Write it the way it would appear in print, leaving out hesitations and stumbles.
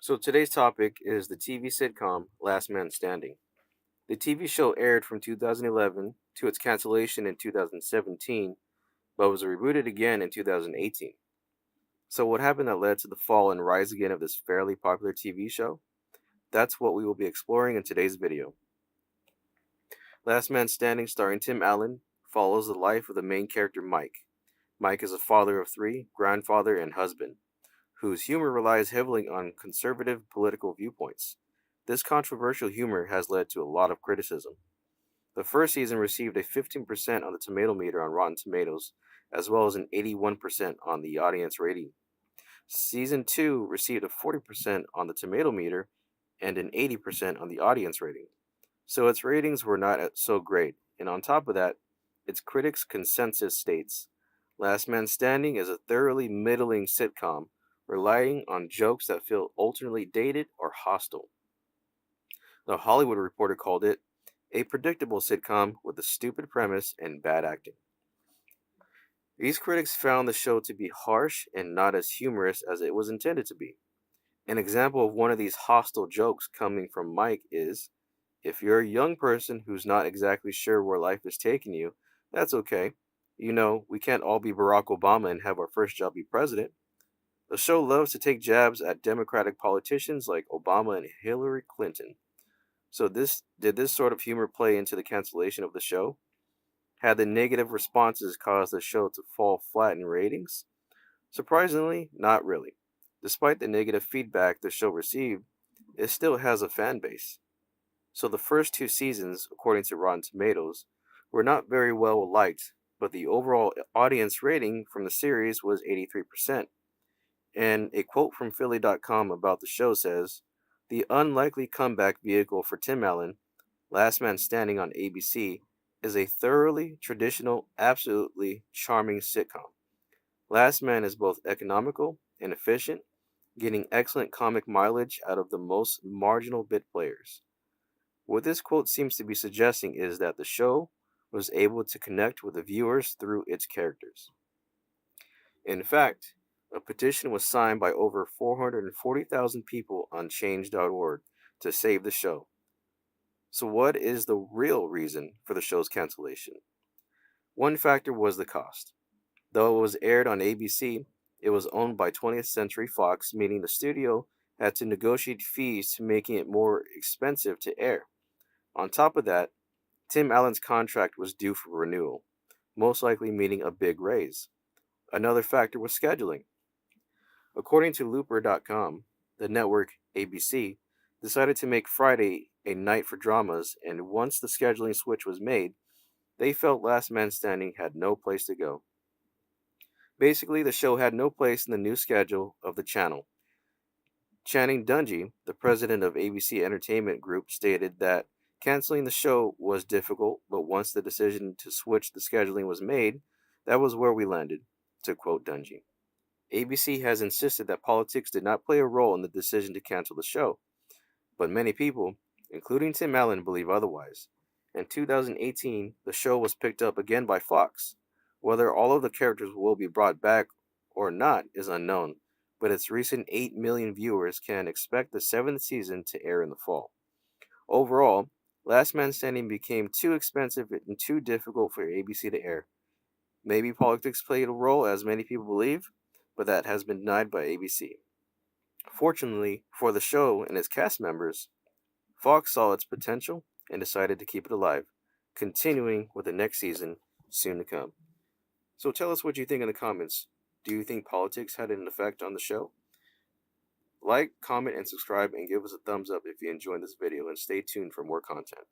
So today's topic is the TV sitcom Last Man Standing. The TV show aired from 2011 to its cancellation in 2017, but was rebooted again in 2018. So what happened that led to the fall and rise again of this fairly popular TV show? That's what we will be exploring in today's video. Last Man Standing, starring Tim Allen, follows the life of the main character Mike. Mike is a father of three, grandfather, and husband, whose humor relies heavily on conservative political viewpoints. This controversial humor has led to a lot of criticism. The first season received a 15% on the tomato meter on Rotten Tomatoes, as well as an 81% on the audience rating. Season 2 received a 40% on the tomato meter and an 80% on the audience rating. So its ratings were not so great, and on top of that, its critics' consensus states Last Man Standing is a thoroughly middling sitcom, relying on jokes that feel alternately dated or hostile. The Hollywood Reporter called it a predictable sitcom with a stupid premise and bad acting. These critics found the show to be harsh and not as humorous as it was intended to be. An example of one of these hostile jokes coming from Mike is if you're a young person who's not exactly sure where life is taking you, that's okay. You know, we can't all be Barack Obama and have our first job be president. The show loves to take jabs at Democratic politicians like Obama and Hillary Clinton. So this sort of humor play into the cancellation of the show? Had the negative responses caused the show to fall flat in ratings? Surprisingly, not really. Despite the negative feedback the show received, it still has a fan base. So the first two seasons, according to Rotten Tomatoes, were not very well liked, but the overall audience rating from the series was 83%. And a quote from Philly.com about the show says, "The unlikely comeback vehicle for Tim Allen, Last Man Standing on ABC, is a thoroughly traditional, absolutely charming sitcom. Last Man is both economical and efficient, getting excellent comic mileage out of the most marginal bit players." What this quote seems to be suggesting is that the show was able to connect with the viewers through its characters. In fact, a petition was signed by over 440,000 people on change.org to save the show. So, what is the real reason for the show's cancellation? One factor was the cost. Though it was aired on ABC, it was owned by 20th Century Fox, meaning the studio had to negotiate fees to making it more expensive to air. On top of that, Tim Allen's contract was due for renewal, most likely meaning a big raise. Another factor was scheduling. According to Looper.com, the network ABC decided to make Friday a night for dramas, and once the scheduling switch was made, they felt Last Man Standing had no place to go. Basically, the show had no place in the new schedule of the channel. Channing Dungey, the president of ABC Entertainment Group, stated that canceling the show was difficult, but once the decision to switch the scheduling was made, that was where we landed, to quote Dungey. ABC has insisted that politics did not play a role in the decision to cancel the show, but many people, including Tim Allen, believe otherwise. In 2018, the show was picked up again by Fox. Whether all of the characters will be brought back or not is unknown, but its recent 8 million viewers can expect the seventh season to air in the fall. Overall, Last Man Standing became too expensive and too difficult for ABC to air. Maybe politics played a role, as many people believe, but that has been denied by ABC. Fortunately for the show and its cast members, Fox saw its potential and decided to keep it alive, continuing with the next season soon to come. So tell us what you think in the comments. Do you think politics had an effect on the show? Like, comment, and subscribe, and give us a thumbs up if you enjoyed this video, and stay tuned for more content.